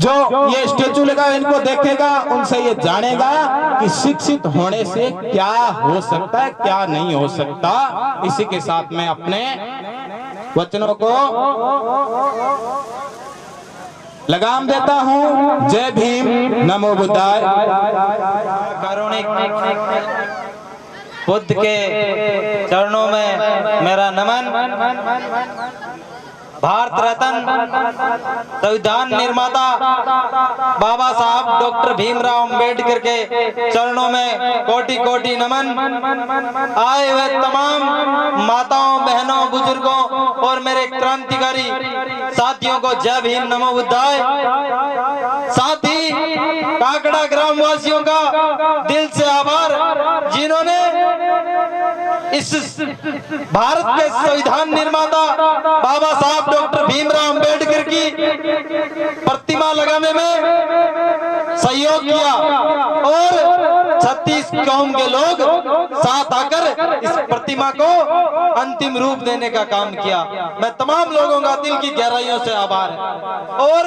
जो ये स्टेचू लगा इनको देखेगा उनसे ये जानेगा कि शिक्षित होने से क्या हो सकता है क्या नहीं हो सकता। इसी के साथ मैं अपने वचनों को लगाम देता हूं। जय भीम, नमो बुद्धाय। कारुणिक बुद्ध के चरणों में मेरा नमन। भारत रत्न संविधान निर्माता बाबा साहब डॉक्टर भीमराव अंबेडकर के चरणों में कोटि कोटि नमन। आए हुए तमाम माताओं, बहनों, बुजुर्गों और मेरे क्रांतिकारी साथियों को जय भीम, नमो बुद्धाय। साथ ही काकड़ा ग्राम वासियों का दिल से आभार जिन्होंने इस भारत के संविधान निर्माता बाबा साहब डॉक्टर भीमराव अंबेडकर की प्रतिमा लगाने में सहयोग किया और 36 कौम के लोग साथ आकर इस प्रतिमा को अंतिम रूप देने का काम किया। मैं तमाम लोगों का दिल की गहराइयों से आभार है। और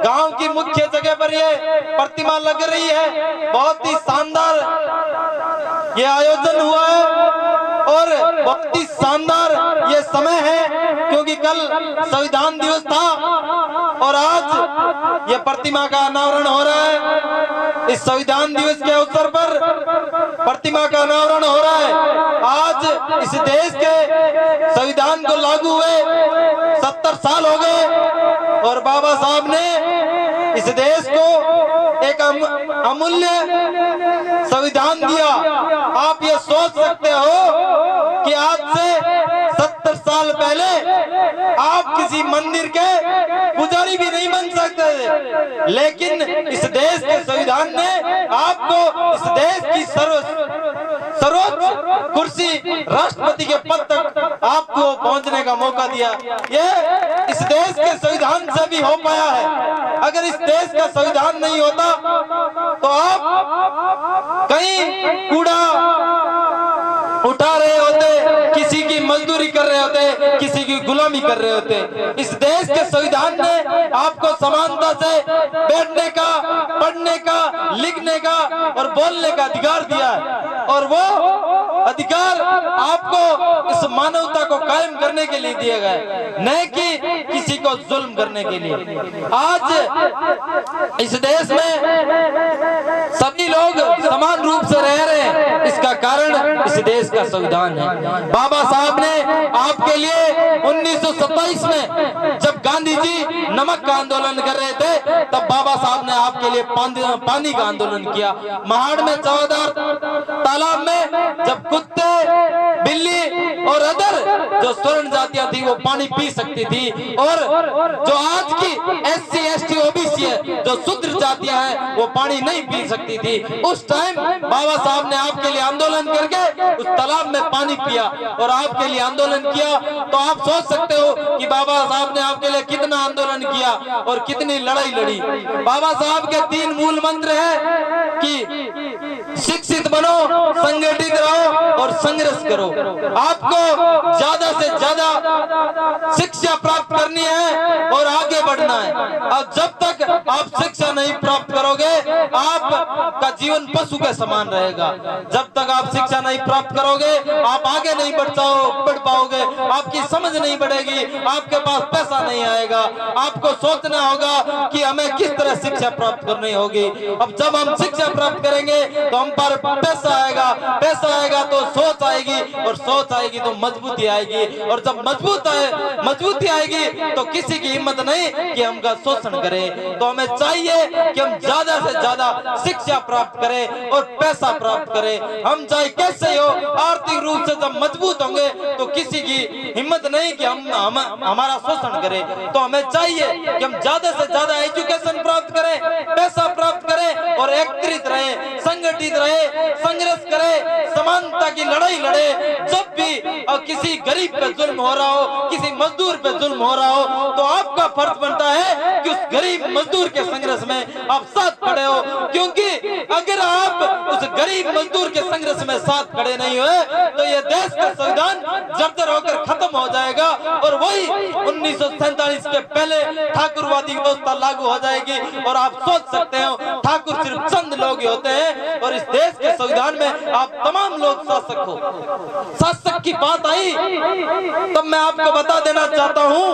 गांव की मुख्य जगह पर ये प्रतिमा लग रही है। बहुत ही शानदार ये आयोजन हुआ है और बहुत ही शानदार ये समय है क्योंकि कल संविधान दिवस था और आज ये प्रतिमा का अनावरण हो रहा है। इस संविधान दिवस के अवसर पर प्रतिमा का अनावरण हो रहा है। आज इस देश के संविधान को लागू हुए 70 साल हो गए और बाबा साहब ने इस देश को एक अमूल्य संविधान दिया। आप ये सोच सकते हो कि आज से 70 साल पहले आप किसी मंदिर के पुजारी भी नहीं बन सकते थे, लेकिन इस देश के संविधान ने आपको इस देश की सर्वोच्च कुर्सी राष्ट्रपति के पद तक आपको पहुंचने का मौका दिया। ये इस देश के संविधान से भी हो पाया है। अगर इस देश का संविधान नहीं होता तो आप कहीं कूड़ा उठा रहे होते, किसी की मजदूरी कर रहे होते, किसी की गुलामी कर रहे होते। इस देश के संविधान ने आपको समानता से बैठने का, पढ़ने का, लिखने का और बोलने का अधिकार दिया है और वो अधिकार आपको इस मानवता को कायम करने के लिए दिए गए, न कि किसी को जुल्म करने के लिए। आज इस देश में सभी लोग समान रूप से रह रहे हैं, इसका कारण इस देश का संविधान है। बाबा साहब ने आपके लिए 1927 में जब गांधी जी नमक का आंदोलन कर रहे थे तब बाबा साहब ने आपके लिए पानी का आंदोलन किया। महाड़ में चौधार तालाब में जब कुत्ते, बिल्ली और अदर जो स्वर्ण जातियां थी वो पानी पी सकती थी और जो आज की SC ST OBC है, जो शूद्र जातियां हैं, वो पानी नहीं पी सकती थी। उस टाइम बाबा साहब ने आपके लिए आंदोलन करके उस तालाब में पानी पिया और आपके लिए आंदोलन किया। तो आप सोच सकते हो कि बाबा साहब ने आपके लिए कितना आंदोलन किया और कितनी लड़ाई लड़ी। बाबा साहब के 3 मूल मंत्र हैं कि शिक्षित बनो, संगठित रहो और संघर्ष करो। आपको ज्यादा से ज्यादा शिक्षा प्राप्त करनी है और आगे बढ़ना है। और जब तक आप शिक्षा नहीं प्राप्त करोगे आपका जीवन पशु के समान रहेगा। जब तक आप शिक्षा नहीं प्राप्त करोगे आप आगे नहीं बढ़ पाओगे, आपकी समझ नहीं बढ़ेगी, आपके पास पैसा नहीं आएगा। आपको सोचना होगा कि हमें किस तरह शिक्षा प्राप्त करनी होगी। अब जब हम शिक्षा प्राप्त करेंगे तो हम पर पैसा आएगा तो सोच आएगी और सोच आएगी तो मजबूती आएगी और जब मजबूती आएगी तो किसी की हिम्मत नहीं कि हमका शोषण करें। तो हमें चाहिए कि हम ज्यादा से ज्यादा शिक्षा प्राप्त करें और पैसा प्राप्त करें। हम चाहे कैसे हो, आर्थिक रूप से जब मजबूत होंगे तो किसी की हिम्मत नहीं कि हमारा शोषण करें। तो हमें चाहिए कि हम ज्यादा से ज्यादा एजुकेशन प्राप्त करें, पैसा प्राप्त करें और एकत्रित रहे, संगठित रहे, संघर्ष करे, समानता की लड़ाई लड़े। जब भी किसी गरीब पे जुल्म हो रहा हो, किसी मजदूर पे जुल्म हो रहा हो तो आपका फर्ज बनता है कि उस गरीब मजदूर के संघर्ष में आप साथ खड़े हो, क्योंकि अगर आप उस गरीब मजदूर के संघर्ष में साथ खड़े नहीं हुए तो ये देश का संविधान जर्जर होकर खत्म हो जाएगा और वही 1947 के पहले ठाकुरवादी व्यवस्था लागू हो जाएगी। और आप सोच सकते हो ठाकुर सिर्फ चंद लोग ही होते हैं और इस देश के संविधान में आप तमाम लोग शासक हो। शासक की बात आई तब मैं आपको बता देना चाहता हूं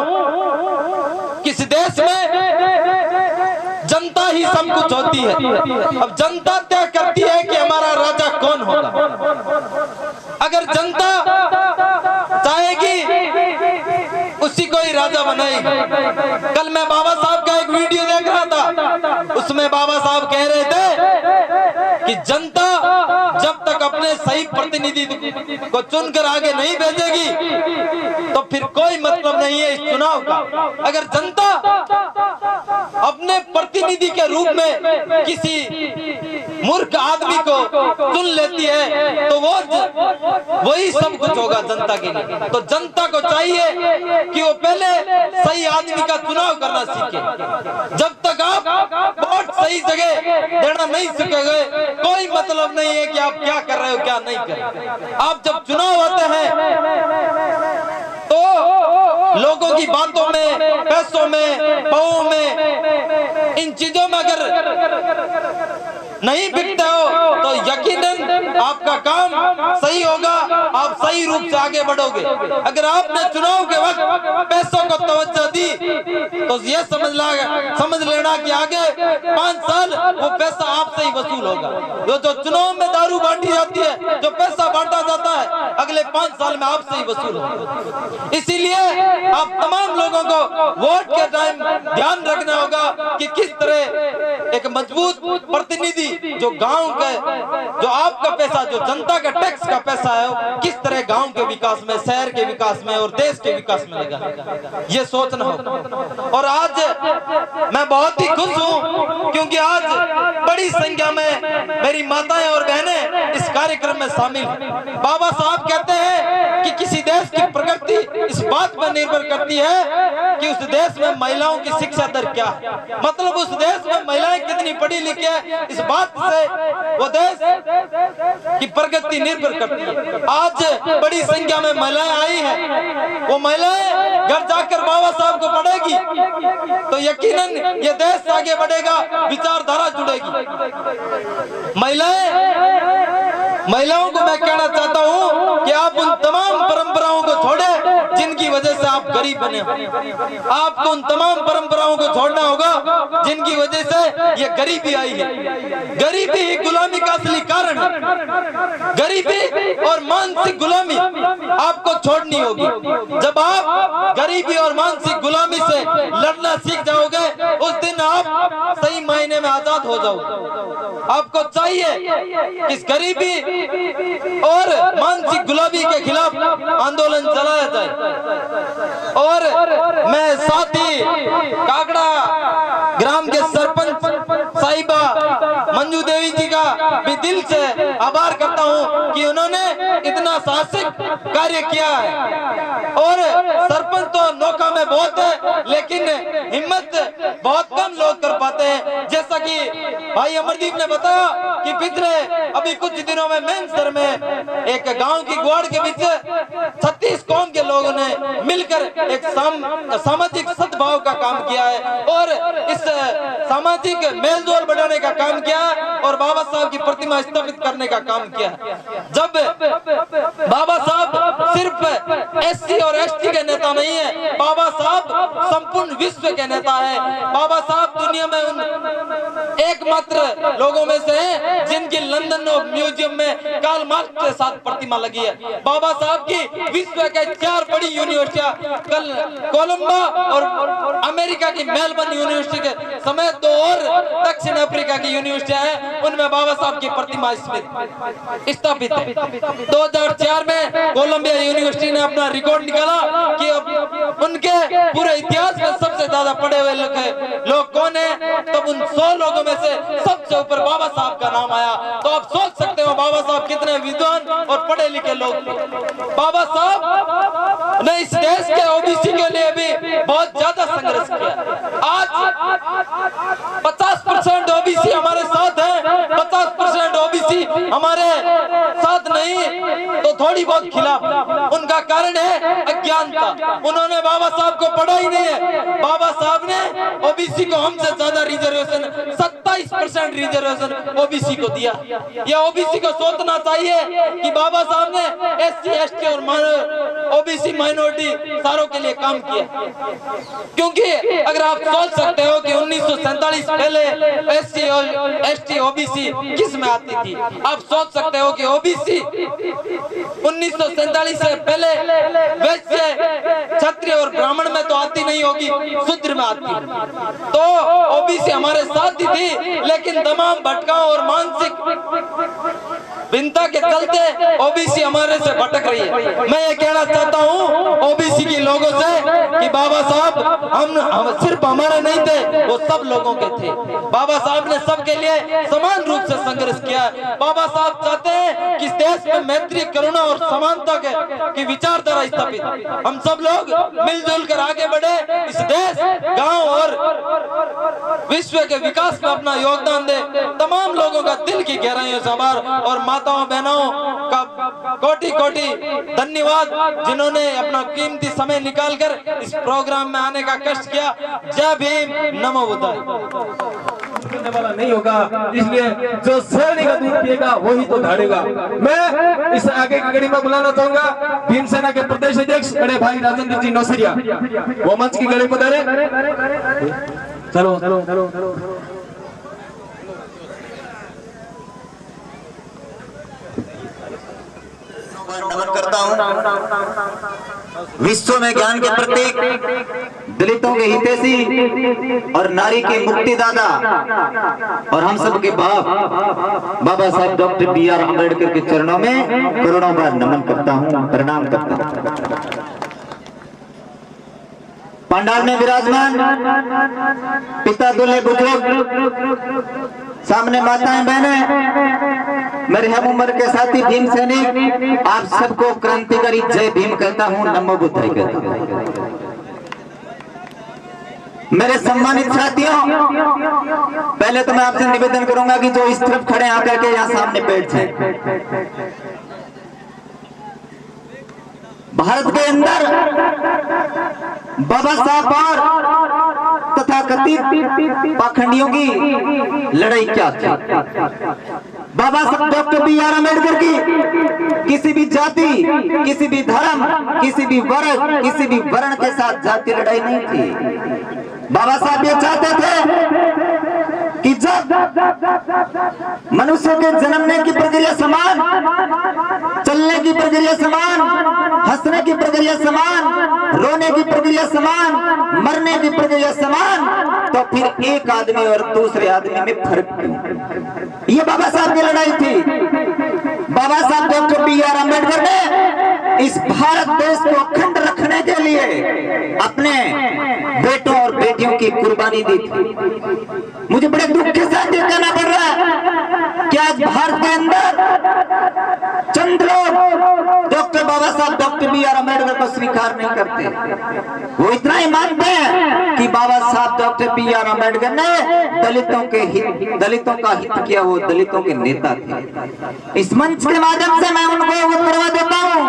कि इस देश में जनता ही सब कुछ होती है। अब जनता तय करती है कि हमारा राजा कौन होगा। अगर जनता चाहेगी उसी को ही राजा बनाएगी। कल मैं बाबा साहब का एक वीडियो देख रहा था, उसमें बाबा साहब कह रहे थे कि जनता जब तक अपने सही प्रतिनिधि को चुनकर आगे नहीं भेजेगी तो फिर कोई मतलब नहीं है इस चुनाव का। अगर जनता अपने प्रतिनिधि के रूप में किसी मूर्ख आदमी को चुन लेती है तो वही सब कुछ होगा जनता के लिए। तो जनता को चाहिए कि वो पहले सही आदमी का चुनाव करना सीखे। जब तक आप वोट सही जगह देना नहीं सीखेंगे कोई मतलब नहीं है कि आप क्या कर रहे हो क्या नहीं कर रहे। आप जब चुनाव होते हैं तो लोगों की बातों में, पैसों में, पाओ में, इन चीजों में अगर नहीं बिकते हो तो यकीनन आपका काम सही होगा, आप सही रूप से आगे बढ़ोगे। अगर आपने चुनाव के वक्त पैसों को तवज्जो दी तो ये समझ लेना कि आगे 5 साल वो पैसा आपसे ही वसूल होगा। जो चुनाव में दारू बांटी जाती है, जो पैसा बांटा जाता है, अगले 5 साल में आपसे ही वसूल होगा। इसीलिए आप तमाम लोगों को वोट के टाइम ध्यान रखना होगा कि किस तरह एक मजबूत प्रतिनिधि जो गांव का, जो आपका पैसा, जो जनता का टैक्स का पैसा है, किस तरह गांव के विकास में, शहर के विकास में और देश के विकास में लगा, ये सोचना होगा। और आज मैं बहुत ही खुश हूं क्योंकि आज बड़ी संख्या में मेरी माताएं और बहनें इस कार्यक्रम में शामिल हैं। बाबा साहब कहते हैं कि किसी देश की प्रगति इस बात पर निर्भर करती है कि उस देश में महिलाओं की शिक्षा दर क्या है, मतलब उस देश में महिलाएं कितनी पढ़ी लिखी है, इस बात से वो देश की प्रगति निर्भर करती है। आज बड़ी संख्या में महिलाएं आई हैं, वो महिलाएं घर जाकर बाबा साहब को पढ़ेगी तो यकीनन ये देश आगे बढ़ेगा, विचारधारा जुड़ेगी। महिलाओं को मैं कहना चाहता हूं कि आप उन तमाम परंपराओं को छोड़े जिनकी वजह से आप गरीब बने हो। आपको उन तमाम परंपराओं को छोड़ना होगा जिनकी वजह से ये गरीबी आई है। गरीबी ही गुलामी का असली कारण है। गरीबी और मानसिक गुलामी आपको छोड़नी होगी। जब आप गरीबी और मानसिक गुलामी से लड़ना सीख जाओगे उस दिन आप सही मायने में आजाद हो जाओगे। आपको चाहिए इस गरीबी और मानसिक गुलामी के खिलाफ आंदोलन चलाया जाए। और मैं साथ ही काकड़ा ग्राम के सरपंच साहिबा मंजू देवी जी का भी दिल से आभार करता हूं कि उन्होंने इतना साहसिक कार्य किया है। और सरपंच तो नौका में बहुत है लेकिन हिम्मत बहुत कम लोग कर पाते हैं। जैसा कि भाई अमरदीप ने बताया कि पिछले अभी कुछ दिनों में मेंसर में एक गांव की गुआड़ के बीच 36 कौम के लोगों ने मिलकर एक सामाजिक सद्भाव का काम किया है और इस सामाजिक मेलजोल बढ़ाने का काम किया और बाबा साहब की प्रतिमा स्थापित करने का काम किया। जब बाबा साहब सिर्फ एससी और एसटी के नेता नहीं है, बाबा साहब संपूर्ण विश्व के नेता है। बाबा साहब दुनिया में उन एकमात्र लोगों में से हैं जिनकी लंदन म्यूजियम में कार्ल मार्क्स के साथ प्रतिमा लगी है। बाबा साहब की विश्व के 4 बड़ी यूनिवर्सिटियां, कल कोलंबो और अमेरिका की मेलबर्न यूनिवर्सिटी के समेत 2 और दक्षिण अफ्रीका की यूनिवर्सिटियां हैं, उनमें बाबा साहब की प्रतिमा स्थापित है। 2004 में कोलंबिया यूनिवर्सिटी ने अपना रिकॉर्ड निकाला कि अब उनके पूरे इतिहास में सबसे ज्यादा पढ़े हुए लोग कौन है, तब उन 100 लोगों में से सबसे ऊपर बाबा साहब का नाम आया। तो आप सोच सकते हो बाबा साहब कितने विद्वान और पढ़े लिखे लोग थे। बाबा साहब ने इस देश के ओबीसी के लिए भी बहुत ज्यादा संघर्ष किया। आज 50% ओबीसी हमारे साथ है, 50% ओबीसी हमारे साथ नहीं तो थोड़ी बहुत खिलाफ। उनका कारण है अज्ञानता। उन्होंने बाबा साहब को पढ़ा ही नहीं है। बाबा साहब ने ओबीसी को हमसे ज्यादा रिजर्वेशन 27% रिजर्वेशन ओबीसी को दिया। यह ओबीसी को सोचना चाहिए कि बाबा साहब ने एससी एसटी और ओबीसी माइनॉरिटी सारों के लिए काम किया। क्योंकि अगर आप सोच सकते हो कि 1947 पहले एससी और एसटी ओबीसी किस में आती थी, आप सोच सकते हो कि ओबीसी 1947 से पहले वैश्य क्षत्रिय और ब्राह्मण में तो आती नहीं होगी, शूद्र में आती। तो ओबीसी हमारे साथ ही थी, लेकिन तमाम भटकाव और मानसिक भिन्नता के चलते ओबीसी हमारे से भटक रही है। मैं ये कहना चाहता हूँ ओबीसी के लोगों से कि बाबा साहब हम सिर्फ हमारे नहीं थे, वो सब लोगों के थे। बाबा साहब ने सबके लिए समान रूप से संघर्ष किया। बाबा साहब चाहते हैं कि देश में मैत्री, करुणा और समानता की विचारधारा स्थापित। हम सब लोग मिलजुल कर आगे बढ़े, इस देश, गांव और विश्व के विकास में अपना योगदान दे। तमाम लोगों का दिल की गहराइयों से आभार और माताओं बहनों का कोटि कोटि धन्यवाद, जिन्होंने अपना कीमती समय निकालकर इस प्रोग्राम में आने का कष्ट किया। जय भीम, नमो बुद्धाय। वाला नहीं होगा, इसलिए जो शेरनी का दूध पिएगा वही तो धाड़ेगा। मैं इस आगे की कड़ी में बुलाना चाहूंगा भीम सेना के प्रदेश अध्यक्ष बड़े भाई राजेंद्र जी नौसरिया, वो मंच की कड़ी पधारे। चलो चलो चलो चलो नमन करता हूँ। विश्व में ज्ञान के प्रतीक, दलितों के हितैषी और नारी के मुक्तिदाता और हम सब के बाप बाबा साहब डॉक्टर बी.आर. अम्बेडकर के चरणों में करोड़ों बार नमन करता हूँ, प्रणाम करता हूँ। पंडाल में विराजमान पिता दूल्हे बुजुर्ग, सामने माताएं बहनें, मेरे हम उम्र के साथी भीम सैनिक, आप सबको क्रांतिकारी जय भीम कहता हूँ, नमो बुद्धाय कहता हूँ। मेरे सम्मानित साथियों, पहले तो मैं आपसे निवेदन करूंगा कि जो इस तरफ खड़े आकर के यहाँ सामने बैठ जाए। भारत के अंदर बाबा साहब और तथा कथित पाखंडियों की लड़ाई क्या थी? बाबा साहब डॉक्टर बी.आर. अम्बेडकर की किसी भी जाति, किसी भी धर्म, किसी भी वर्ग, किसी भी वर्ण के साथ जाति लड़ाई नहीं थी। बाबा साहब ये चाहते थे कि जब मनुष्य के जन्मने की प्रक्रिया समान, चलने की प्रक्रिया समान, हंसने की प्रक्रिया समान, रोने की प्रक्रिया समान, मरने की प्रक्रिया समान, तो फिर एक आदमी और दूसरे आदमी में फर्क क्यों? ये बाबा साहब की लड़ाई थी। बाबा साहब डॉक्टर बी.आर. अम्बेडकर ने इस भारत देश को अखंड रखने के लिए अपने बेटों और बेटियों की कुर्बानी दी थी। मुझे बड़े दुख के साथ ये कहना पड़ रहा है कि आज भारत के अंदर चंद लोग डॉक्टर बाबा साहब डॉक्टर बी.आर. अम्बेडकर को स्वीकार नहीं करते। वो इतना ही मानते हैं कि बाबा साहब डॉक्टर बी.आर. अम्बेडकर ने दलितों का हित किया, वो दलितों के नेता थे। इस मंच के माध्यम से मैं उनको उत्तरवा देता हूँ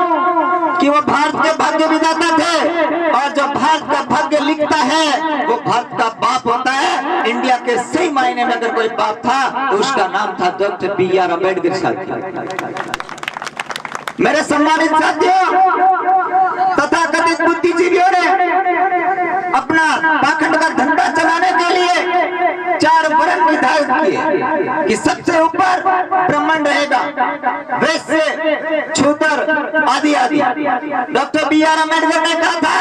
कि वो भारत के भाग्य विधाता थे, और जो भारत का भाग्य लिखता है वो भारत का बाप होता है। इंडिया के सही मायने में अगर कोई बाप था तो उसका नाम था डॉक्टर बी.आर. अम्बेडकर साहब। मेरे सम्मानित साथियों, तथा कथित बुद्धिजीवियों ने अपना पाखंड का धंधा चलाने के लिए 4 वर्ण निर्धारित किए कि सबसे ऊपर ब्राह्मण रहेगा, वैश्य, शूद्र आदि आदि। Doctor B R. अम्बेडकर ने कहा था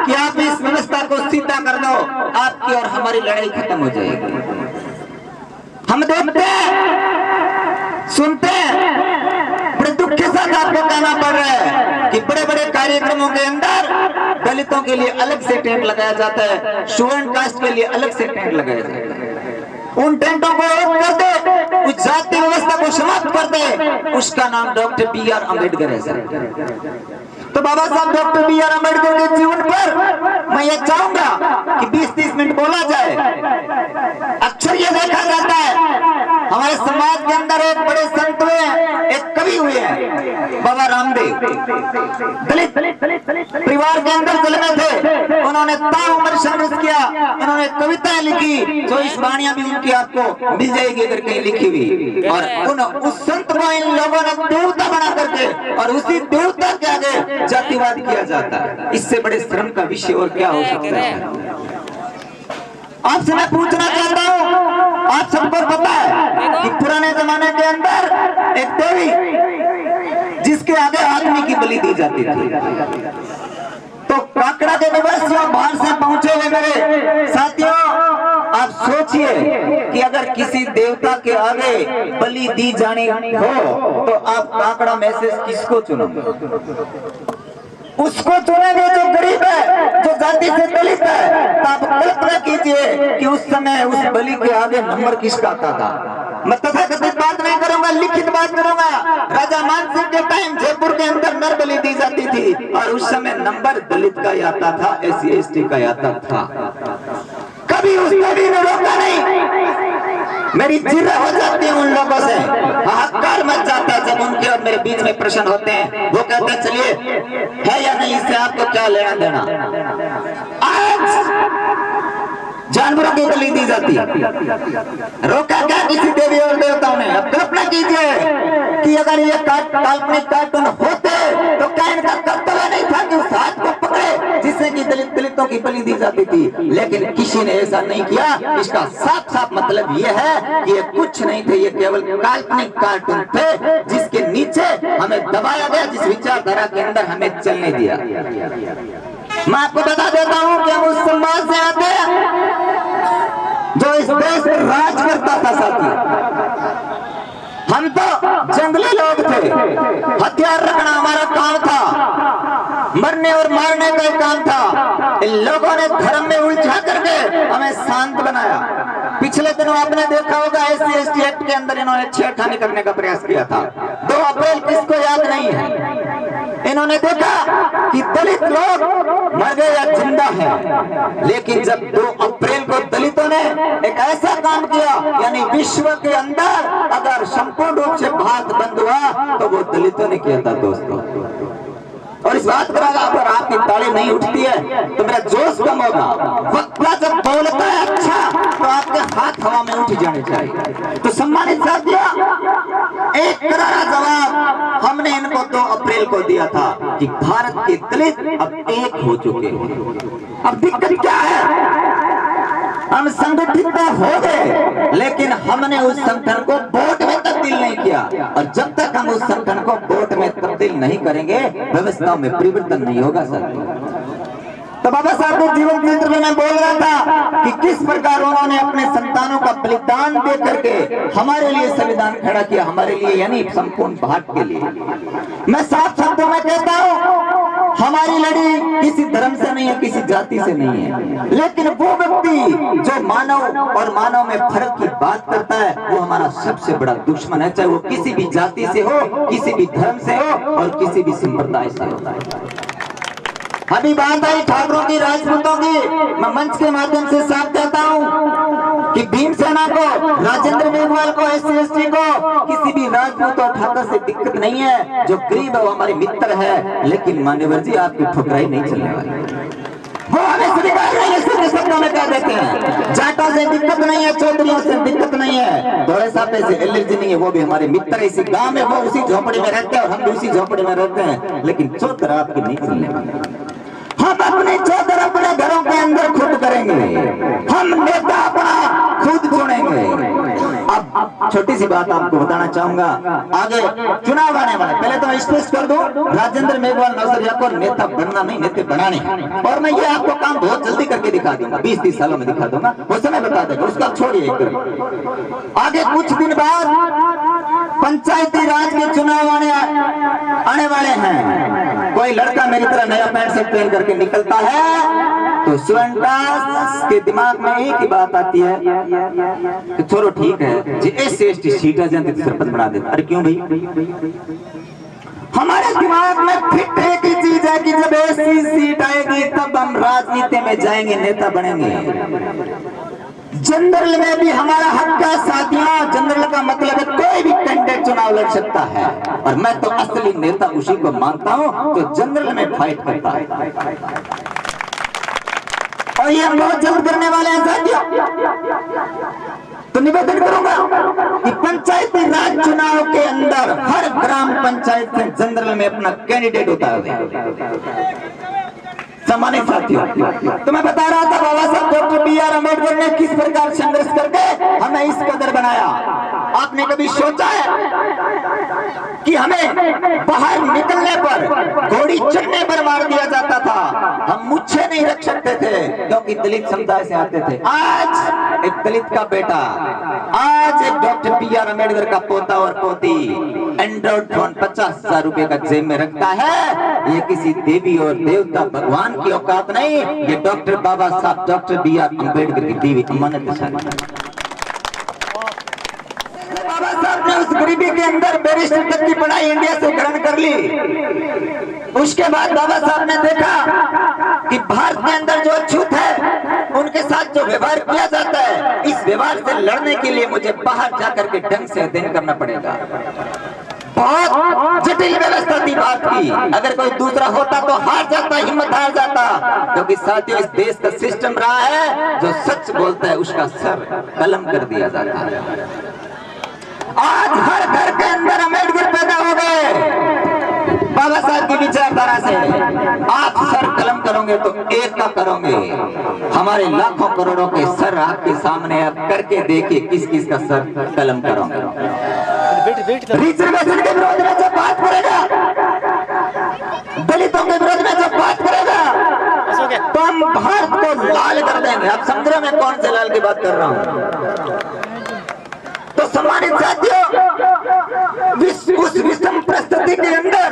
कि आप इस व्यवस्था को सीधा कर दो, आपकी और हमारी लड़ाई खत्म हो जाएगी। हम देखते हैं, सुनते हैं, बड़े दुख के साथ आपको कहना पड़ रहा है कि बड़े बड़े कार्यक्रमों के अंदर दलितों के लिए अलग से टेंट लगाया जाता है, स्टूडेंट कास्ट के लिए अलग से टेंट लगाया जाता है। उन टेंटों को रद्द कर दे, उस जाति व्यवस्था को समाप्त कर दे, उसका नाम डॉक्टर बी.आर. अम्बेडकर है। तो बाबा साहब डॉक्टर बी.आर. अम्बेडकर के जीवन पर मैं ये चाहूंगा कि 20-30 मिनट बोला जाए। अक्सर ये देखा जाता है हमारे समाज के अंदर एक बड़े संत हुए हैं, एक कवि हुए हैं बाबा रामदेव, दलित परिवार के अंदर जन्मे थे। उन्होंने ताउम्र संघर्ष किया, इन्होंने कविताएं लिखी जो इस वाणियां भी उनकी आपको मिल जाएगी अगर कहीं लिखी हुई। और उस संत को इन लोगों ने देवता बना करके और उसी देवता के आगे जातिवाद किया जाता है। इससे बड़े श्रम का विषय और क्या हो सकता है? आपसे मैं पूछना चाहता हूँ, आप सबको पता है कि पुराने जमाने के अंदर एक देवी जिसके आगे आदमी की बलि दी जाती थी। तो काकड़ा के निवासियों, बाहर से पहुंचे हुए मेरे साथियों, आप सोचिए कि अगर किसी देवता के आगे बलि दी जानी हो तो आप काकड़ा में से किसको चुनोगे? उसको चुनेंगे जो गरीब है, जो जाति से दलित है। तो आप कल्पना कीजिए कि उस समय उस बलि के आगे नंबर किसका आता था। मैं तथाकथित बात नहीं करूंगा, लिखित बात करूंगा। राजा मानसिंह के टाइम जयपुर के अंदर नर बलि दी जाती थी और उस समय नंबर दलित का आता था, SC/ST का आता था। कभी उस कवि ने रोका नहीं। मेरी चिढ़ हो जाती है उन लोगों से, हाहाकार मच जाता है जब उनके और मेरे बीच में प्रश्न होते हैं। वो कहते हैं चलिए है या नहीं, इससे आपको क्या लेना देना। आज जानवरों की बलि दी जाती है, रोका क्या किसी देवी और देवताओं ने? अब कल्पना कीजिए कि अगर ये काल्पनिक कार्टून होते तो क्या इनका कर्तव्य नहीं था कि उस हाथ को पकड़े जिससे कि दलितों की बलि दी जाती थी? लेकिन किसी ने ऐसा नहीं किया। इसका साफ साफ मतलब ये है कि ये कुछ नहीं थे, ये केवल काल्पनिक कार्टून थे जिसके नीचे हमें दबाया गया, जिस विचारधारा के अंदर हमें चलने दिया। मैं आपको बता देता हूं कि हम उस समाज से आते हैं जो इस देश पर राज करता था। साथी, हम तो जंगली लोग थे, हथियार रखना हमारा काम था, मरने और मारने का काम था। इन लोगों ने धर्म में उलझा करके हमें शांत बनाया। पिछले दिनों आपने देखा होगा SC/ST एक्ट के अंदर इन्होंने छेड़खानी करने का प्रयास किया था। 2 अप्रैल किसको याद नहीं है? इन्होंने देखा कि दलित लोग मर गए या जिंदा है, लेकिन जब 2 अप्रैल को दलितों ने एक ऐसा काम किया, यानी विश्व के अंदर अगर संपूर्ण रूप से भारत बंद हुआ तो वो दलितों ने किया था दोस्तों। और इस बात पर अगर आपकी ताली नहीं उठती है तो मेरा जोश कम होगा। वक्ता जब बोलता है अच्छा तो आपके हाथ हवा में उठ जाने चाहिए। तो सम्मानित साथियों, एक करारा जवाब हमने इनको 2 अप्रैल को दिया था कि भारत के दलित अब एक हो चुके हैं। अब दिक्कत क्या है? हम संगठित हो गए, लेकिन हमने उस संगठन को वोट में तब्दील नहीं किया। और जब तक हम उस संगठन को वोट में तब्दील नहीं करेंगे, व्यवस्थाओं में परिवर्तन नहीं होगा। सर, तो बाबा साहब के जीवन चरित्र में मैं बोल रहा था कि किस प्रकार उन्होंने अपने संतानों का बलिदान दे करके हमारे लिए संविधान खड़ा किया, हमारे लिए यानी संपूर्ण भारत के लिए। मैं साफ शब्दों में कहता हूँ, हमारी लड़ी किसी धर्म से नहीं है, किसी जाति से नहीं है, लेकिन वो व्यक्ति जो मानव और मानव में फर्क की बात करता है वो हमारा सबसे बड़ा दुश्मन है, चाहे वो किसी भी जाति से हो, किसी भी धर्म से हो और किसी भी संप्रदाय से हो। अभी बात आई ठाकुरों की, राजपूतों की। मैं मंच के माध्यम से साफ कहता हूँ कि भीमसेना को, राजेंद्र मेघवाल को, SC/ST को किसी भी राजपूत और ठाकुर से दिक्कत नहीं है। जो गरीब है वो हमारे मित्र है, लेकिन मान्यवर जी आपकी ठुकराई नहीं चलने वाली। वो हमें स्वीकार नहीं है, सीधे शब्दों में कह देते हैं। जाटों से दिक्कत नहीं है, चौधरियों से दिक्कत नहीं है, थोड़े सापे से एलर्जी नहीं है, वो भी हमारे मित्र। इसी गांव में वो उसी झोपड़ी में रहते हैं और हम भी उसी झोपड़ी में रहते हैं, लेकिन चौधर आपकी नहीं चलने वाली। हम अपने चौधर अपने घरों के अंदर खुद करेंगे, हम नेता अपना खुद चुनेंगे। अब छोटी सी बात आपको बताना चाहूंगा, आगे चुनाव आने वाला, पहले तो मैं स्पष्ट कर दूं, राजेंद्र मेघवाल नौसरिया को नेता बनना नहीं, नेता बनाने। और मैं ये आपको काम बहुत जल्दी करके दिखा दूंगा, 20-30 सालों में दिखा दूंगा, उस समय बता देगा, उसका छोड़िए। आगे कुछ दिन बाद पंचायती राज के चुनाव आने वाले हैं। कोई लड़का मेरी तरह नया पैंट शर्ट पहन करके निकलता है तो स्टूडेंट्स के दिमाग में एक ही बात आती है कि चलो ठीक है जी, SC/ST सीट आ जाती तो सरपंच बना देता। अरे क्यों भाई? हमारे दिमाग में फिट एक ही चीज है कि जब ऐसी सीट आएगी तब हम राजनीति में जाएंगे, नेता बनेंगे। जनरल में भी हमारा हक है साथियों। जनरल का मतलब है कोई भी कैंडिडेट चुनाव लड़ सकता है, और मैं तो असली नेता उसी को मानता हूं जो जनरल में फाइट करता है। और ये हम बहुत जल्द करने वाले हैं साथियों। तो निवेदन करूंगा कि पंचायती राज चुनाव के अंदर हर ग्राम पंचायत से जनरल में अपना कैंडिडेट उतार दें। सम्मानित साथियों, तो मैं बता रहा था बाबा साहब डॉक्टर B.R. अम्बेडकर ने किस प्रकार संघर्ष करके हमें इस कदर बनाया। आपने कभी सोचा है कि हमें बाहर निकलने पर, घोड़ी चढ़ने पर मार दिया जाता था, हम मुच्छे नहीं रख सकते थे क्योंकि दलित समुदाय से आते थे। आज एक दलित का बेटा, आज एक डॉक्टर B.R. अम्बेडकर का पोता और पोती एंड्रॉइड फोन 50,000 रुपए का जेब में रखता है। ये किसी देवी और देवता भगवान की औकात नहीं, ये डॉक्टर बाबा साहब डॉक्टर B.R. अम्बेडकर की दी हुई अमानत है। बाबा साहब ने उस गरीबी के अंदर बैरिस्टर तक की पढ़ाई इंडिया से ग्रहण कर ली। उसके बाद बाबा साहब ने देखा कि भारत के अंदर जो अछूत है, उनके साथ जो व्यवहार किया जाता है, इस व्यवहार से लड़ने के लिए मुझे बाहर जाकर के ढंग से अध्ययन करना पड़ेगा। बहुत जटिल व्यवस्था थी भारत की, अगर कोई दूसरा होता तो हार जाता, हिम्मत हार जाता, क्योंकि साथियों इस देश का सिस्टम रहा है जो सच बोलता है उसका सर कलम कर दिया जाता है। आज हर घर के अंदर अम्बेडकर पैदा हो गए बाबा साहब की विचारधारा से। आप सर कलम करोगे तो एक का करोगे, हमारे लाखों करोड़ों के सर आपके सामने आप करके देखिए किस किस का सर कलम करोगे। रिजर्वेशन के विरोध में जब बात करेगा, दलितों के विरोध में जब बात करेगा, तो हम भारत को लाल कर देंगे। आप समझ रहे मैं कौन से लाल की बात कर रहा हूं? तो सम्मानित साथियों, उस विषम परिस्थिति के अंदर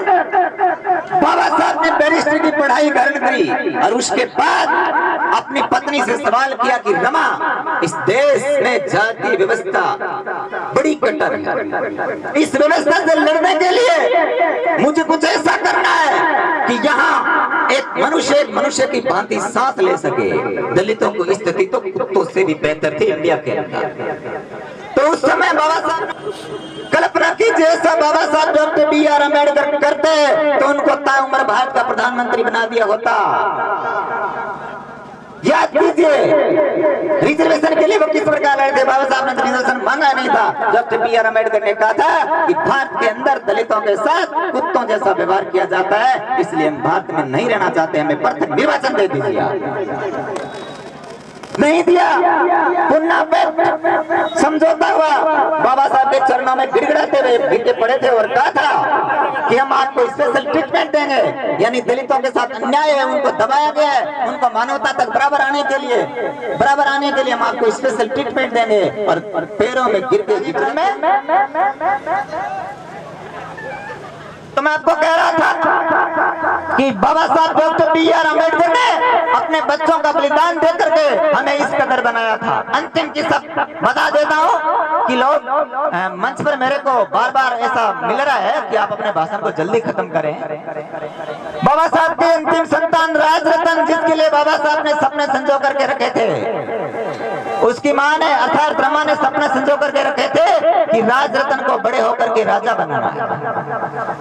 बाबा साहब ने बैरिस्टर की पढ़ाई ग्रहण करी और उसके बाद अपनी पत्नी से सवाल किया कि रमा, इस देश में जाति व्यवस्था बड़ी कट्टर है, इस व्यवस्था से लड़ने के लिए मुझे कुछ ऐसा करना है कि यहाँ एक मनुष्य की भांति सांस ले सके। दलितों को स्थिति तो कुत्तों से भी बेहतर थी इंडिया के अंदर। तो उस समय बाबा साहब, कल्पना कीजिए ऐसा बाबा साहब डॉक्टर B.R. अम्बेडकर करते तो उनको ताउम्र भारत का प्रधानमंत्री बना दिया होता। याद कीजिए रिजर्वेशन के लिए वो किस प्रकार लड़े थे। बाबा साहब ने रिजर्वेशन मांगा नहीं था। Doctor B.R. अम्बेडकर ने कहा था कि भारत के अंदर दलितों के साथ कुत्तों जैसा व्यवहार किया जाता है, इसलिए हम भारत में नहीं रहना चाहते, हमें प्रथम निर्वाचन दे दीजिए। नहीं दिया, पुन्ना पे समझौता हुआ। बाबा साहब के चरणों में गिड़गिड़ाते हुए गिरते पड़े थे और कहा था कि हम आपको स्पेशल ट्रीटमेंट देंगे, यानी दलितों के साथ अन्याय है, उनको दबाया गया है, उनको मानवता तक बराबर आने के लिए हम आपको स्पेशल ट्रीटमेंट देंगे। और पैरों में गिर के जिक्र में तो मैं आपको कह रहा था कि बाबा साहब डॉक्टर B.R. अम्बेडकर ने अपने बच्चों का बलिदान दे करके हमें इस कदर बनाया था। अंतिम की सब बता देता हूँ कि लोग मंच पर मेरे को बार बार ऐसा मिल रहा है कि आप अपने भाषण को जल्दी खत्म करें। बाबा साहब के अंतिम संतान राज रतन, जिसके लिए बाबा साहब ने सपने संजो करके रखे थे, उसकी मां ने अर्थात रमा ने सपने संजो करके रखे थे कि राज रतन को बड़े होकर के राजा बनाना है।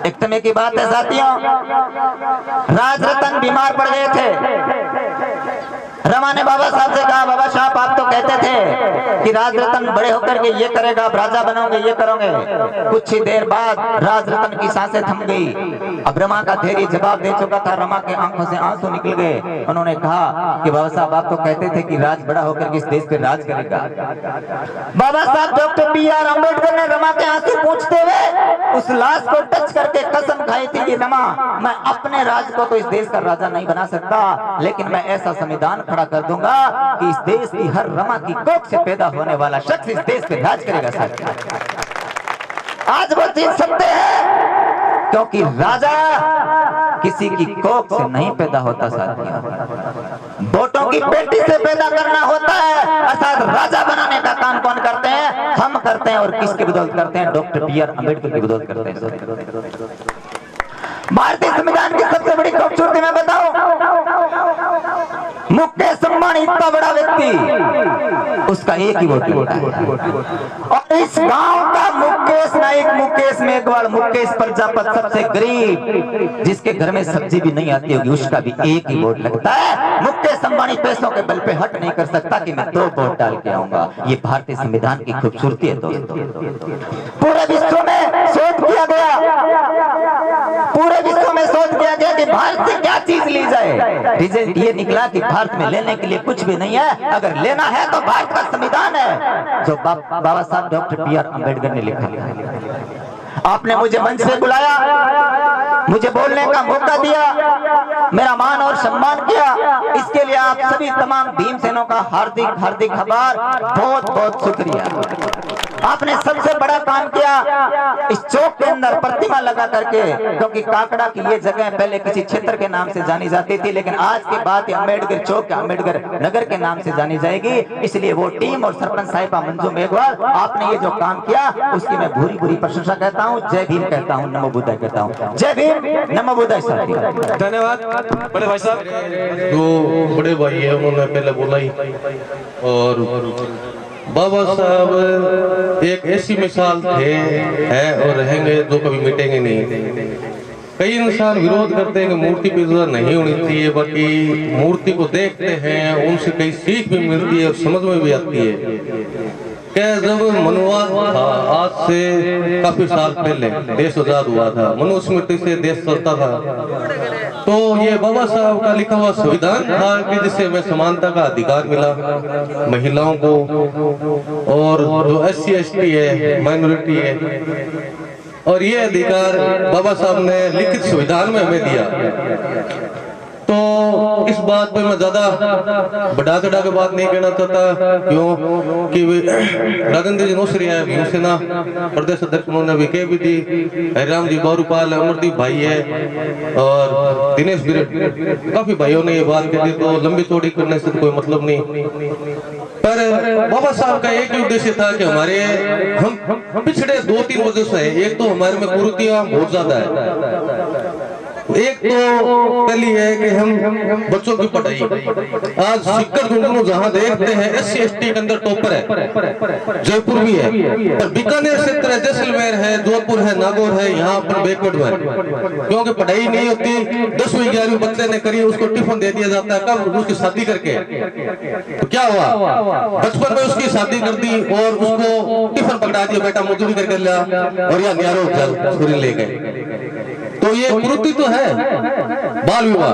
एक समय की बात है साथियों, राज रतन बीमार पड़ गए थे। रमा ने बाबा साहब से कहा, बाबा साहब आप तो कहते थे कि राज रतन बड़े होकर के ये करेगा, आप राजा बनोगे, ये करोगे। कुछ ही देर बाद राज रतन की सांसें थम गई। अब रमा का धैर्य जवाब दे चुका था, रमा के आंखों से आंसू निकल गए। उन्होंने कहा कि बाबा साहब आप तो कहते थे कि राज बड़ा होकर के इस देश पे राज करेगा। बाबा साहब डॉक्टर B.R. अम्बेडकर ने रमा के आंसू पूछते हुए उस लाश को टच करके कसम खाई थी कि रमा, मैं अपने राज को तो इस देश का राजा नहीं बना सकता, लेकिन मैं ऐसा संविधान खड़ा कर दूंगा कि इस देश की हर रमा की कोख से पैदा होने वाला शख्स इस देश पे राज करेगा। आज वो चीज सत्य है, क्योंकि राजा किसी की कोख से नहीं पैदा होता साथियों, वोटों की पेटी से पैदा करना होता है। अर्थात राजा बनाने का काम कौन करते हैं? हम करते हैं। और किसकी बदौलत करते हैं? Doctor B.R. अम्बेडकर की बदौलत करते हैं। भारतीय संविधान की सबसे बड़ी खूबसूरती मैं बताऊं, मुकेश अंबानी इतना बड़ा व्यक्ति, उसका एक ही वोट लगता है। और इस गांव का मुकेश नाइक, मुकेश मेघवाल, मुकेश प्रजापत, सबसे गरीब जिसके घर में सब्जी भी नहीं आती होगी, उसका भी एक ही वोट लगता है। मुकेश अंबानी पैसों के बल पे हट नहीं कर सकता कि मैं 2 वोट डाल के आऊंगा। ये भारतीय संविधान की खूबसूरती है दोस्तों। पूरे विश्व में शोध किया गया, पूरे विश्व में शोध किया गया कि भारत से क्या चीज ली जाए। रिजल्ट ये निकला कि भारत में लेने के लिए कुछ भी नहीं है, अगर लेना है तो भारत का संविधान है जो बाबा साहब डॉक्टर B.R. अम्बेडकर ने लिखा है। आपने मुझे मंच पे बुलाया, मुझे बोलने का मौका दिया, मेरा मान और सम्मान किया, इसके लिए आप सभी तमाम भीमसेनों का हार्दिक हार्दिक आभार, बहुत बहुत शुक्रिया। आपने सबसे बड़ा काम किया, इस चौक के अंदर प्रतिमा लगा करके, क्योंकि काकड़ा की ये जगह पहले किसी क्षेत्र के नाम से जानी जाती थी, लेकिन आज के बाद अम्बेडकर चौक अम्बेडकर नगर के नाम से जानी जाएगी। इसलिए वो टीम और सरपंच साहिबा मंजू मेघवाल, आपने ये जो काम किया उसकी मैं भूरी भूरी प्रशंसा कहता हूँ। जय भीम कहता हूँ, नमो बुद्धाय कहता हूँ। जय भीम, नमो बुद्धाय। धन्यवाद बड़े भाई साहब। जो बड़े भाई है उन्होंने पहले बोला ही, और बाबा साहब एक ऐसी मिसाल थे, है और रहेंगे जो कभी मिटेंगे नहीं। कई इंसान विरोध करते हैं कि मूर्ति पूजा नहीं होनी चाहिए, बाकी मूर्ति को देखते हैं, उनसे कई सीख भी मिलती है और समझ में भी आती है। क्या जब मनुवाद था, आज से काफी साल पहले देश आजाद हुआ था, मनुस्मृति से देश चलता था, तो ये बाबा साहब का लिखा हुआ संविधान था कि जिससे हमें समानता का अधिकार मिला महिलाओं को, और जो SC ST है, माइनॉरिटी है, और ये अधिकार बाबा साहब ने लिखित संविधान में हमें दिया। तो इस बात पे मैं ज्यादा बढ़ा चढ़ा के बात नहीं कहना चाहता, क्यों कि राजेंद्र जी नौसरी है, भीमसेना प्रदेश अध्यक्ष, उन्होंने भी कह भी दी, हरिराम जी गौरपाल, अमरदीप भाई है और दिनेश बिरट, काफी भाइयों ने ये बात कह दी, तो लंबी चौड़ी करने से तो कोई मतलब नहीं। पर बाबा साहब का एक ही उद्देश्य था कि हमारे हम पिछड़े 2-3 वजह से है। एक तो हमारे में कुरीतियां बहुत ज्यादा है, एक तो पहली है कि हम बच्चों की पढ़ाई, आज सिक्कर झुंझुनू जहाँ देखते हैं SC ST के अंदर टॉपर है, जयपुर भी है, पर बीकानेर क्षेत्र है, जैसलमेर है, जोधपुर है, नागौर है, यहाँ पर बैकवर्ड है, क्योंकि पढ़ाई नहीं होती। 10वीं 11वीं बच्चे ने करी, उसको टिफिन दे दिया जाता है, कब उसकी शादी करके, तो क्या हुआ, बचपन में उसकी शादी कर दी और उसको टिफिन पकड़ा दिया, बेटा मजदूरी करके लिया और यहाँ न्यारो ले गए। तो ये कुरीति तो है, बाल विवाह।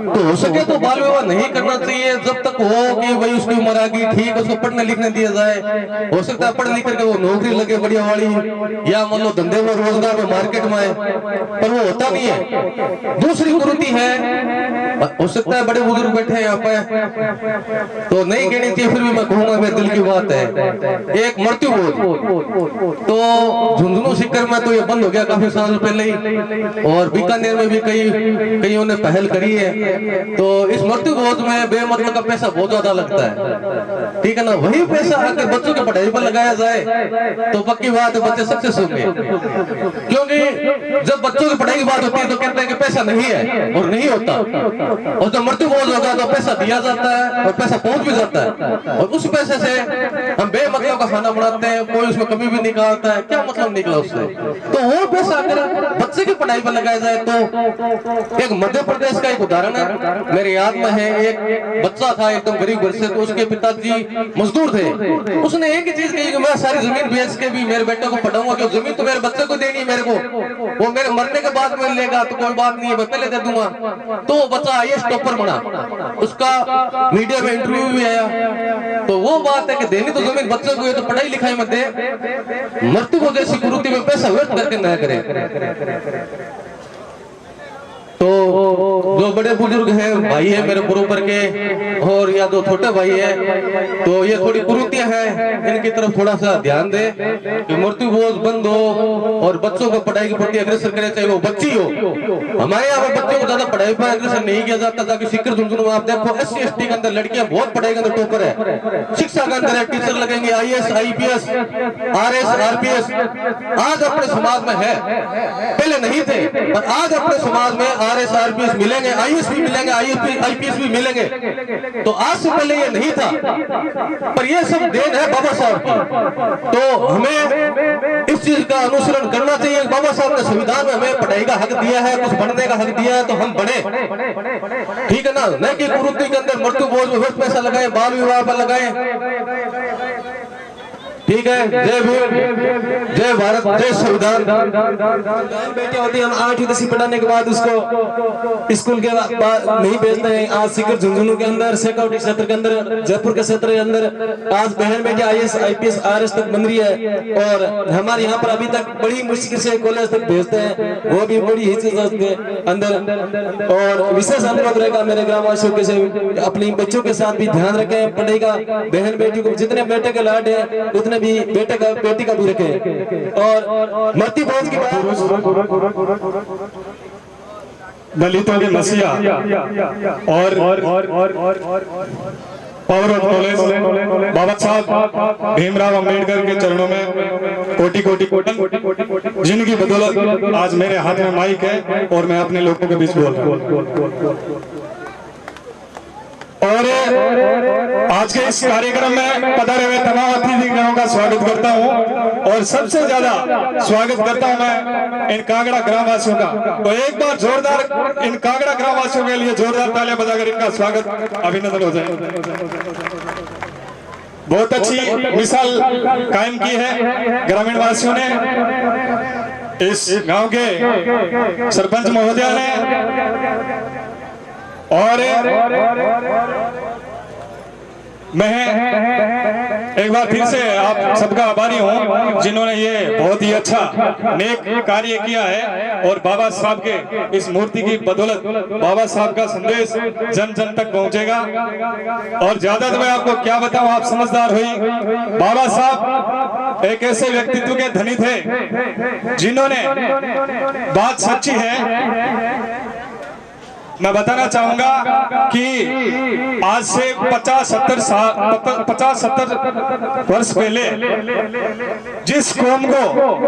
तो हो सके तो बाल विवाह नहीं करना चाहिए जब तक हो कि भाई उसकी उम्र आ गई, ठीक है, उसको पढ़ने लिखने दिया जाए। हो सकता है पढ़ लिख करके वो नौकरी लगे बढ़िया वाली, या मान लो धंधे में, रोजगार में, मार्केट में आए, पर वो होता नहीं है। दूसरी कुरीति है, हो सकता है बड़े बुजुर्ग बैठे हैं यहाँ पे, तो नहीं कहनी चाहिए, फिर भी मैं कहूंगा, मेरे दिल की बात है, एक मृत्यु बोध। तो झुंझुनू सिक्कर में तो ये बंद हो गया काफी साल पहले ही, और बीकानेर में भी कईयों ने पहल करी है। तो इस मृत्यु बोध में बेमतलब का पैसा बहुत ज्यादा लगता है, ठीक है ना, वही पैसा अगर बच्चों की पढ़ाई पर लगाया जाए तो पक्की बात है बच्चे सक्सेस होंगे। क्योंकि जब बच्चों की पढ़ाई की बात होती है तो कहते हैं कि पैसा नहीं है, और नहीं होता, और जब मृत्यु बोध होगा तो पैसा दिया जाता है और पैसा पहुंच भी जाता है, और उस पैसे से हम बेमतलब का खाना बनाते हैं, कोई उसमें कमी भी निकालता है, क्या मतलब निकला उससे। तो वो पैसा अगर बच्चे की पढ़ाई पर लगाया जाए तो, एक मध्य प्रदेश का एक उदाहरण है, मेरे याद में है, एक बच्चा था एकदम गरीब घर से, तो उसके पिताजी मजदूर थे, उसने एक ही चीज कही कि मैं सारी जमीन बेच के भी मेरे बेटे को पढ़ाऊंगा, क्योंकि जमीन तो मेरे बच्चे को देनी है, मेरे को वो मेरे मरने के बाद में लेगा तो कोई बात नहीं है, मैं पहले दे दूंगा। तो वो बच्चा IAS टॉपर बना, उसका मीडिया में इंटरव्यू भी आया। तो वो बात है कि देनी तो जमीन बच्चे को है, तो पढ़ाई लिखाई में दे, मृत्यु को जैसी कुरीति में पैसा व्यर्थ करके न करे। तो जो बड़े बुजुर्ग हैं भाई है मेरे बरोबर के और या जो छोटे भाई है तो ये थोड़ी कुरीतियां हैं, इनकी तरफ थोड़ा सा ध्यान दे कि मृत्यु बोझ बंद हो और बच्चों को पढ़ाई के प्रति अग्रसर करे, चाहे वो बच्ची हो। हमारे यहाँ पे बच्चों को ज्यादा पढ़ाई पर अग्रसर नहीं किया जाता था कि सिक्कर झुंझुनू आप देखो SC/ST के अंदर लड़कियां बहुत पढ़ाई के अंदर टॉपर है, शिक्षा के अंदर टीचर लगेंगे, IAS IPS RS RPS आज अपने समाज में है, पहले नहीं थे पर आज अपने समाज में RS RPS मिलेंगे, IAS भी मिलेंगे, IPS भी मिलेंगे। तो आज से पहले ये नहीं था पर ये सब देन है बाबा साहब की। तो हमें इस चीज का अनुसरण करना चाहिए। बाबा साहब ने संविधान में हमें पढ़ाई का हक दिया है, कुछ बनने का हक दिया है तो हम बने, ठीक है ना, न कि कुरीति के अंदर मृत्यु बोझ में व्यर्थ पैसा लगाए, बाल विवाह पर लगाए। ठीक है, जय भीम, जय भारत, जय संविधान। बेटे होती हम 8वीं 10वीं पढ़ाने के बाद उसको स्कूल के बाद नहीं भेजते हैं। आज सिक्कर झुंझुनू के अंदर, शेखावटी क्षेत्र के अंदर, जयपुर के क्षेत्र के अंदर आज बहन बेटी IAS IPS RS तक बन रही है और हमारे यहाँ पर अभी तक बड़ी मुश्किल से कॉलेज तक भेजते हैं, वो भी बड़ी हिचकिचाहट के अंदर। और विशेष अनुरोध रहेगा मेरे ग्रामवासियों के से अपने बच्चों के साथ भी ध्यान रखें पढ़ाई का। बहन बेटी को जितने बेटे के लाड है उतने भी बेटी का भी रखें। और मृत्यु बोझ की दलितों के मसीहा और पावर ऑफ कॉलेज बाबा साहब भीमराव अंबेडकर के चरणों में कोटि कोटि कोटि, जिनकी बदौलत आज मेरे हाथ में माइक है और मैं अपने लोगों के बीच बोल रहा हूँ। और आज के इस कार्यक्रम में पधारे हुए तमाम अतिथिगणों का स्वागत करता हूं और सबसे ज्यादा स्वागत करता हूं मैं इन कांगड़ा ग्रामवासियों का। तो एक बार जोरदार इन कांगड़ा ग्रामवासियों के लिए जोरदार तालियां बजाकर इनका स्वागत अभिनंदन हो जाए। बहुत अच्छी मिसाल कायम की है ग्रामीण वासियों ने, इस गांव के सरपंच महोदय ने। और मैं एक बार फिर से आप सबका आभारी हूं जिन्होंने ये बहुत ही अच्छा नेक कार्य किया है। और बाबा साहब के इस मूर्ति की बदौलत बाबा साहब का संदेश जन जन तक पहुंचेगा। और ज्यादा तो मैं आपको क्या बताऊं, आप समझदार हुई। बाबा साहब एक ऐसे व्यक्तित्व के धनी थे जिन्होंने, बात सच्ची है, मैं बताना चाहूंगा कि आज से 50-70 वर्ष पहले जिस कौम को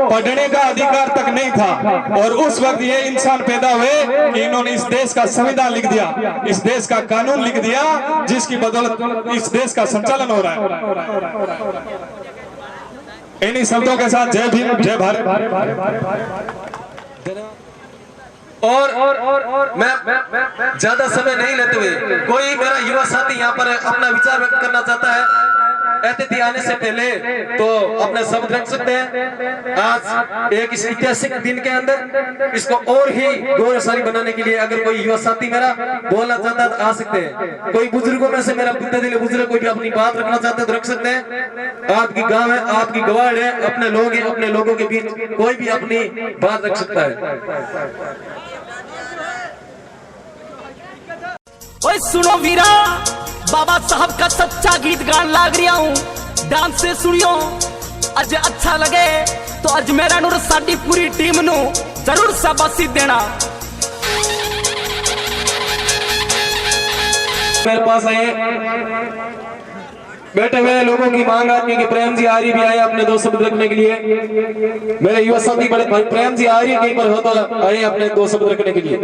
पढ़ने का अधिकार तक नहीं था और उस वक्त ये इंसान पैदा हुए कि इन्होंने इस देश का संविधान लिख दिया, इस देश का कानून लिख दिया, जिसकी बदौलत इस देश का संचालन हो रहा है। इन्हीं शब्दों के साथ जय भीम, जय भारत। और मैं ज्यादा समय नहीं लेते हुए, कोई मेरा युवा साथी यहाँ पर अपना विचार व्यक्त करना चाहता है अतिथि आने से पहले तो अपने शब्द रख सकते हैं। आज एक इस ऐतिहासिक दिन के अंदर इसको और ही गौरवशाली बनाने के लिए अगर कोई युवा साथी मेरा बोलना चाहता है तो आ सकते हैं। कोई बुजुर्गों में से मेरा बुद्ध दिल बुजुर्ग कोई भी अपनी बात रखना चाहते हैं तो रख सकते हैं। आपकी गांव है, आपकी गवाड़ है, अपने लोग हैं, अपने लोगों के बीच कोई भी अपनी बात रख सकता है। ओए सुनो वीरा, बाबा साहब का सच्चा गीत गान लाग रहा हूँ, डांस से सुनियो। अज अच्छा लगे तो अज मेरा नूर साडी पूरी टीम नु जरूर शाबाशी देना। मेरे पास आए बैठे हुए लोगों की मांग आती है कि प्रेम जी आर्य भी आए अपने 2 शब्द रखने के लिए। मेरे युवा साथी बड़े भाई प्रेम जी आर्य कहीं पर हो तो आए अपने 2 शब्द रखने के लिए।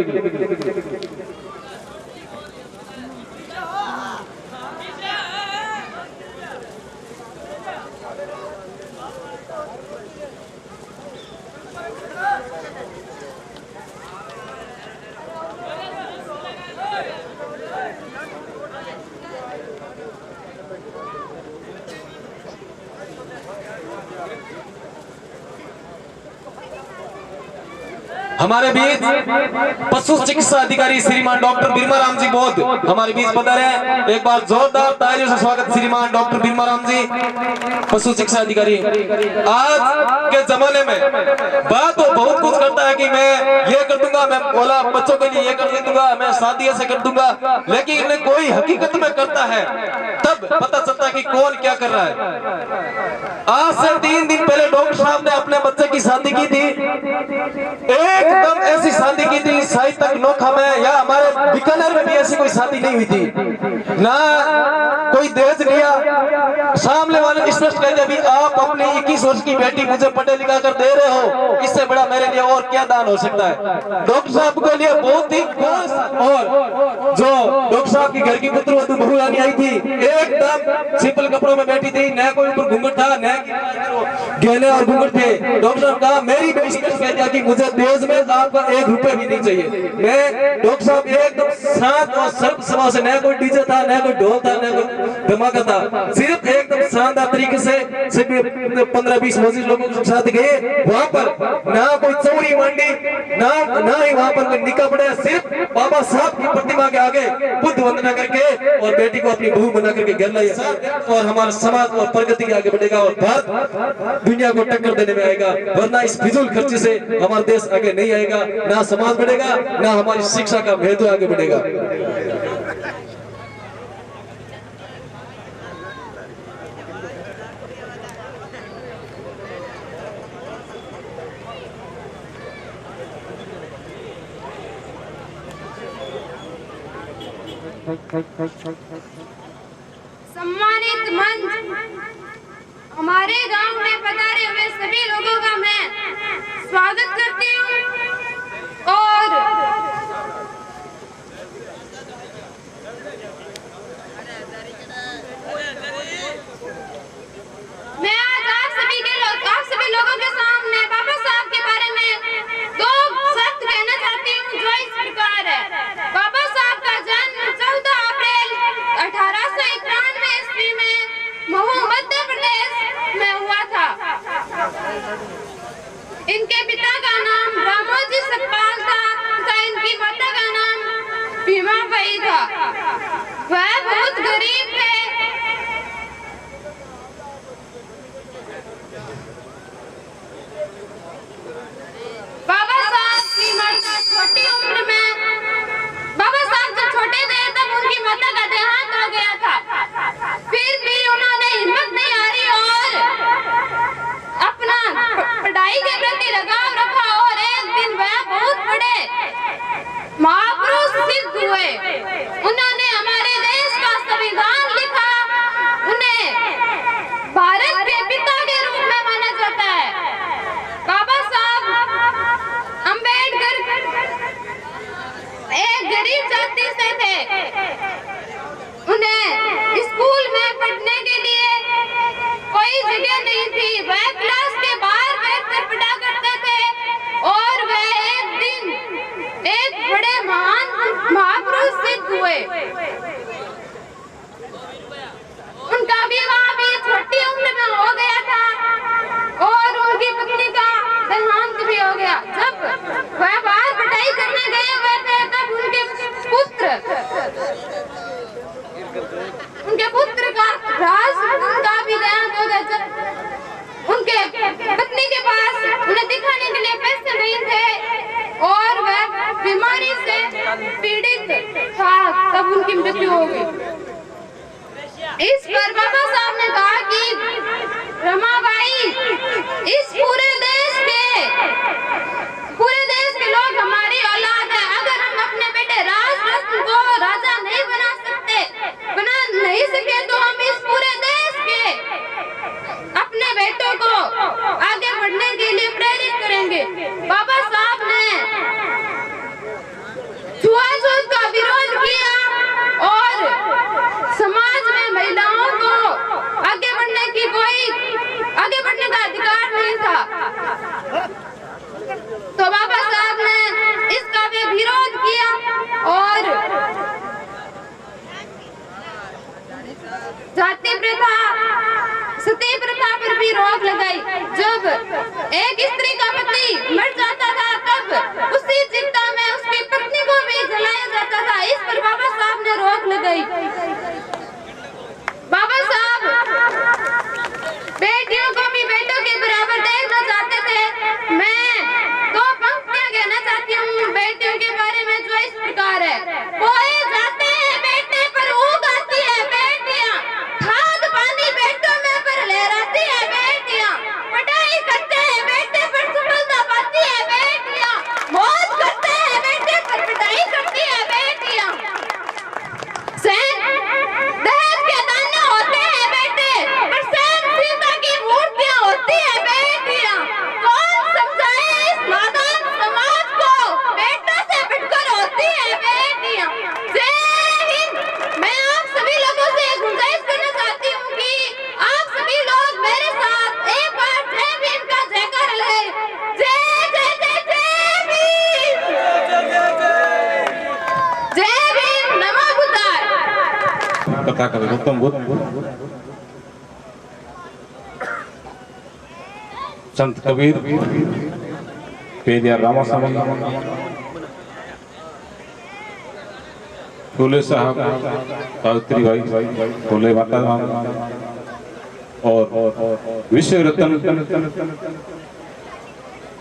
हमारे बीच पशु चिकित्सा अधिकारी श्रीमान डॉक्टर बिरमाराम जी बोध हमारे बीच पधारे हैं। एक बार जोरदार तालियों से स्वागत श्रीमान डॉक्टर बिरमाराम जी, पशु चिकित्सा अधिकारी। आज के जमाने में बात तो बहुत कुछ करता है कि मैं ये कर दूंगा, मैं बोला बच्चों के लिए ये कर दूंगा, मैं शादी ऐसे कर दूंगा, लेकिन कोई हकीकत में करता है तब पता चलता है कि कौन क्या कर रहा है। आज से 3 दिन पहले डॉक्टर साहब ने अपने बच्चे की शादी की थी, एकदम ऐसी शादी की थी साई तक नोखा में या हमारे बीकानेर में भी ऐसी कोई शादी नहीं हुई थी, ना कोई दहेज लिया। सामने वाले ने स्पष्ट कह दिया भी आप अपनी 21 वर्ष की बेटी मुझे पढ़े लिखा कर दे रहे हो, इससे बड़ा मेरे लिए और क्या दान हो सकता है। डॉक्टर साहब के लिए बहुत ही और जो डॉक्टर साहब की घर की पुत्रवधू बहू रानी आई थी, एकदम सिंपल कपड़ों में बैठी थी, न कोई ऊपर घूंघट था, न गहने और घूंघट थे। डॉक्टर साहब कहा मेरी बेटी स्पष्ट कह दिया कि मुझे दहेज में आपका 1 रुपए भी नहीं चाहिए। मैं डॉक्टर साहब एकदम शांत और सर्व सभा से, न कोई डीजे था, न कोई ढोल था, न कोई धमाका था, सिर्फ एकदम शानदार तरीके से 15-20 मौजूद लोगों के साथ गए। वहां पर ना कोई चौरी मांडी, ना ही वहां पर कोई निकाह पड़ा, सिर्फ बाबा साहब की प्रतिमा के आगे बुद्ध वंदना करके और बेटी को अपनी बहू बना करके घर लाया। और हमारा समाज और प्रगति के आगे बढ़ेगा और भारत दुनिया को टक्कर देने में आएगा, वरना इस फिजूल खर्चे से हमारा देश आगे नहीं आएगा, ना समाज बढ़ेगा, ना हमारी शिक्षा का महत्व आगे बढ़ेगा। सम्मानित मंच, हमारे गांव में पधारे हुए सभी लोगों का मैं स्वागत करती हूं और मैं आज आप सभी लोगों के सामने बाबा साहब के बारे में 2 शब्द कहना चाहती हूँ जो इस प्रकार है। बाबा साहब का जन्म 14 अप्रैल 1891 ईस्वी में महू मध्य प्रदेश में हुआ था। इनके पिता का नाम रामोजी सतपाल था तथा इनकी माता का नाम भीमाबाई था। वह बहुत गरीब थे। बाबा साहब की माता छोटी उम्र में, बाबा साहब जब छोटे थे तब उनकी माता का देहांत हो गया था। फिर भी उन्होंने हिम्मत नहीं हारी और अपना पढ़ाई के प्रति लगाव रखा और एक दिन वह बहुत बड़े महापुरुष सिद्ध हुए। उन्होंने हमारे देश का संविधान लिखा। उन्हें भारत के पिता के रूप में माना जाता है। बाबा साहब अंबेडकर एक गरीब जाति से थे। उन्हें स्कूल में पढ़ने के लिए कोई जगह नहीं थी। वह क्लास के बाहर बैठकर पढ़ा करते थे और वह एक दिन एक बड़े महान महापुरुष सिद्ध हुए। उनका विवाह भी छोटी उम्र में हो गया था और उनकी पत्नी का देहांत भी हो गया। जब वह बाहर पढ़ाई करने गए हुए थे तब उनके पुत्र का भी देहांत हो गया। जब उनके पत्नी के पास उन्हें दिखाने के लिए पैसे नहीं थे और वह बीमारी से पीड़ित था तब उनकी मृत्यु हो गई। इस पर बाबा साहब ने कहा कि रमाबाई, इस पूरे देश के लोग हमारी औलाद है। अगर हम अपने बेटे राष्ट्ररत्न को राजा नहीं बना नहीं सके तो हम इस पूरे देश के अपने बेटों को आगे बढ़ने के लिए प्रेरित करेंगे। बाबा साहब ने छुआछूत का विरोध किया और समाज में महिलाओं को आगे बढ़ने का अधिकार नहीं था। तो बाबा साहब ने इसका भी विरोध किया और जाति प्रथा, सती प्रथा पर भी रोक लगाई। जब एक स्त्री का पति मर जाता था तब साहब उसी चिंता में उसकी पत्नी को भी जलाया जाता था। इस पर बाबा साहब ने रोक लगाई। बाबा साहब बेटियों को भी बेटों के बराबर देखना चाहते थे। मैं दो पंक्तियां कहना चाहती हूँ बेटियों के बारे में जो इस प्रकार है। कोई जाते हैं बेटे पर ऊग आती है बेटियां, खाद पानी बेटों में पर लहराती है बेटियां, पढ़ाई करते हैं बेटे पर सफलता पाती है बेटियां, मौज करते हैं बेटे पर पिटाई करती है बेटियां, दहेज के दाने होते हैं बेटे पर सहनशीलता की मूर्तियां होती है बेटियां। कौन समझाए इस नादान समाज को बेटों से बढ़कर होती है बेटियां। जय हिंद। मैं आप सभी लोगों से गुजारिश करना चाहती हूँ कि आप सभी लोग मेरे साथ एक बार जय भीम का जयकार लगाएं। जय जय जय जय भीम, जय भीम, नमो बुद्धाय। कथा कवि गौतम बुद्ध, संत कबीर, पेरियार रामास्वामी, फूले साहब, सावित्री बाई, फूले माता और विश्व रत्न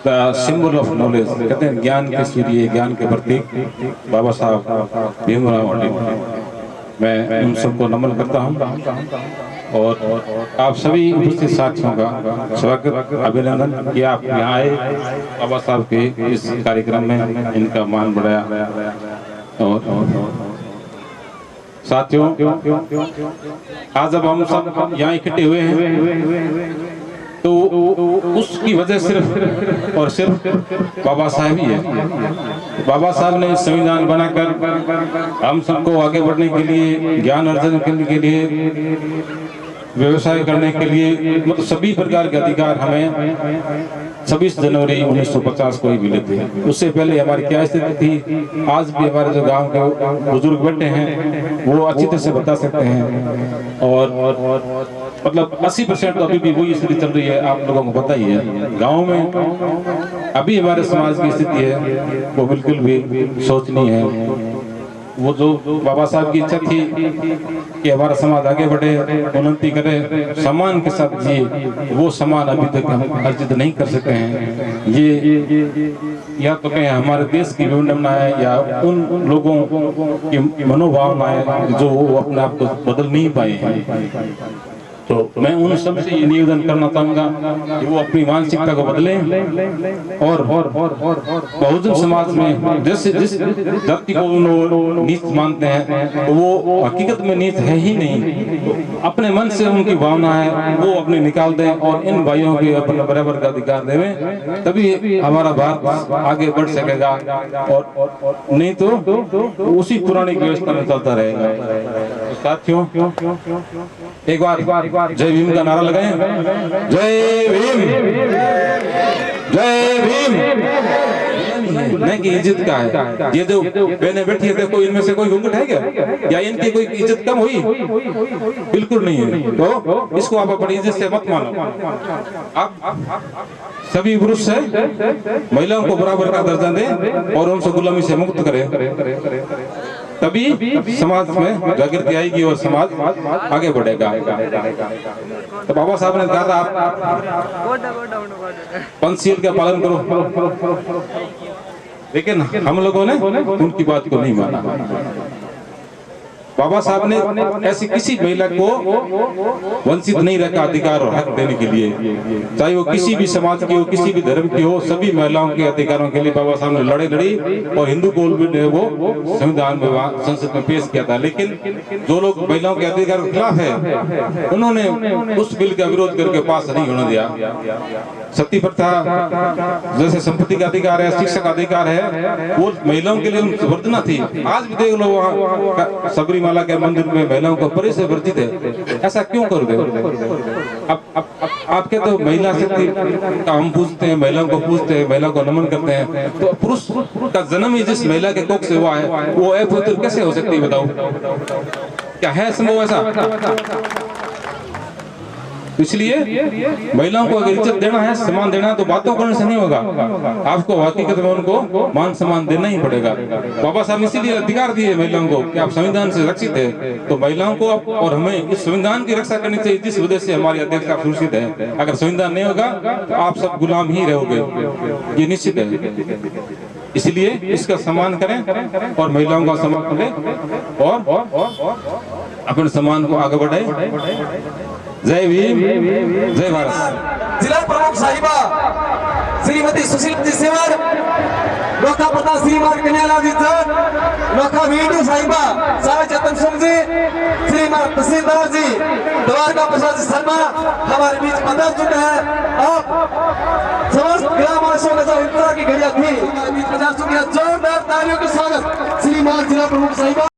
द सिंबल ऑफ नॉलेज, कहते हैं ज्ञान के सूर्य, ज्ञान के प्रतीक बाबा साहब भीमराव अमृत। मैं उन सबको नमन करता हूं और आप सभी उपस्थित साथियों का स्वागत, अभिनंदन कि आप यहाँ आए, बाबा साहब के इस कार्यक्रम में इनका मान बढ़ाया। और साथियों, आज जब हम सब यहाँ इकट्ठे हुए हैं तो उसकी वजह सिर्फ और सिर्फ बाबा साहब ही है। बाबा साहब ने संविधान बनाकर हम सबको आगे बढ़ने के लिए, ज्ञान अर्जन करने के लिए, व्यवसाय करने के लिए, मतलब सभी प्रकार के अधिकार हमें 26 जनवरी 1950 को ही मिले थे। उससे पहले हमारी क्या स्थिति थी, आज भी हमारे जो गांव के बुजुर्ग बैठे हैं वो अच्छी तरह से बता सकते हैं। और मतलब 80% तो अभी भी वही स्थिति चल रही है, आप लोगों को पता ही है। गाँव में अभी हमारे समाज की स्थिति है वो बिल्कुल भी सोचनीय है। वो जो बाबा साहब की इच्छा थी कि हमारा समाज आगे बढ़े, उन्नति करे, सम्मान के साथ जिए, वो सम्मान अभी तक हम अर्जित नहीं कर सके हैं। ये या तो कहें हमारे देश की विडंबना है या उन लोगों की मनोभावना है जो अपने आप को बदल नहीं पाए हैं। तो मैं उन सबसे ये निवेदन करना चाहूंगा कि वो अपनी मानसिकता को बदलें और बहुजन समाज में जैसे जिस जाति को वो नीच मानते हैं तो वो हकीकत में नीच है ही नहीं। अपने मन से उनकी भावना है वो अपने निकाल दें और इन भाइयों के अपने बराबर का अधिकार देवें, तभी हमारा भारत आगे बढ़ सकेगा। और नहीं तो उसी पुरानी व्यवस्था में चलता रहेगा। तो साथियों, एक बार जय भीम का नारा लगाएं। जय भीम, जय भीम। नहीं कि इज्जत का है, ये जो बहने बैठी है देखो, इनमें से कोई घूंघट है क्या, या इनकी कोई इज्जत कम हुई? बिल्कुल नहीं है। तो इसको आप अपनी इज्जत से मत मानो। आप सभी पुरुष है, महिलाओं को बराबर का दर्जा दें और उनसे गुलामी से मुक्त करें, तभी समाज में जागृति आएगी और समाज आगे बढ़ेगा। तो बाबा साहब ने कहा था आप पंचशील का पालन करो, लेकिन हम लोगों ने उनकी बात को नहीं माना। बाबा साहब ने ऐसी किसी महिला को वंचित नहीं रखा अधिकार और हक देने के लिए, चाहे वो किसी भी समाज की हो, किसी भी धर्म की हो, सभी महिलाओं के अधिकारों के लिए बाबा साहब ने लड़ी और हिंदू कोल ने वो संविधान में संसद में पेश किया था। लेकिन जो लोग महिलाओं के अधिकार के खिलाफ है उन्होंने उस बिल का विरोध करके पास नहीं होने दिया। सती प्रथा जैसे संपत्ति का अधिकार है, शिक्षा का अधिकार है, वो महिलाओं के लिए वर्जना थी। आज भी देख लो वहाँ सबरीमाला के मंदिर में महिलाओं को परे से वर्जित है। ऐसा क्यों कर दे? अब आपके तो महिला शक्ति का हम पूछते हैं, महिलाओं को पूछते हैं, महिलाओं को नमन करते हैं, तो पुरुष का जन्म ही जिस महिला के कोख से हुआ है वो अपवित्र कैसे हो सकती है? बताओ, क्या है संभव ऐसा? इसलिए महिलाओं को अगर इज्जत देना है, सम्मान देना है, तो बातों करने से नहीं होगा, आपको हकीकत में उनको मान सम्मान देना ही पड़ेगा। बाबा साहब इसीलिए अधिकार दिए महिलाओं को कि आप संविधान से रक्षित है, तो महिलाओं को और हमें इस संविधान की रक्षा करनी चाहिए, जिस वजह से हमारी अध्यक्षता सुरक्षित है। अगर संविधान नहीं होगा तो आप सब गुलाम ही रहोगे, ये निश्चित है। इसलिए इसका सम्मान करें और महिलाओं का सम्मान करें और अपने सम्मान को आगे बढ़ाएं। जय भीम, जय भारत। जिला प्रमुख साहिबा श्रीमती सुशील जी सेवर, लोका प्रधान श्रीमान कन्यालाल जी सर, लोका वीडियो साहिबा सारा चेतन सिंह जी, श्रीमान तहसीलदार जी, द्वारका प्रसाद शर्मा हमारे बीच मदद चुके हैं। आप समस्त ग्रामवासियों का जो इंतजार की घड़ियां थी, जोरदार तालियों के स्वागत श्रीमान जिला प्रमुख साहिबा।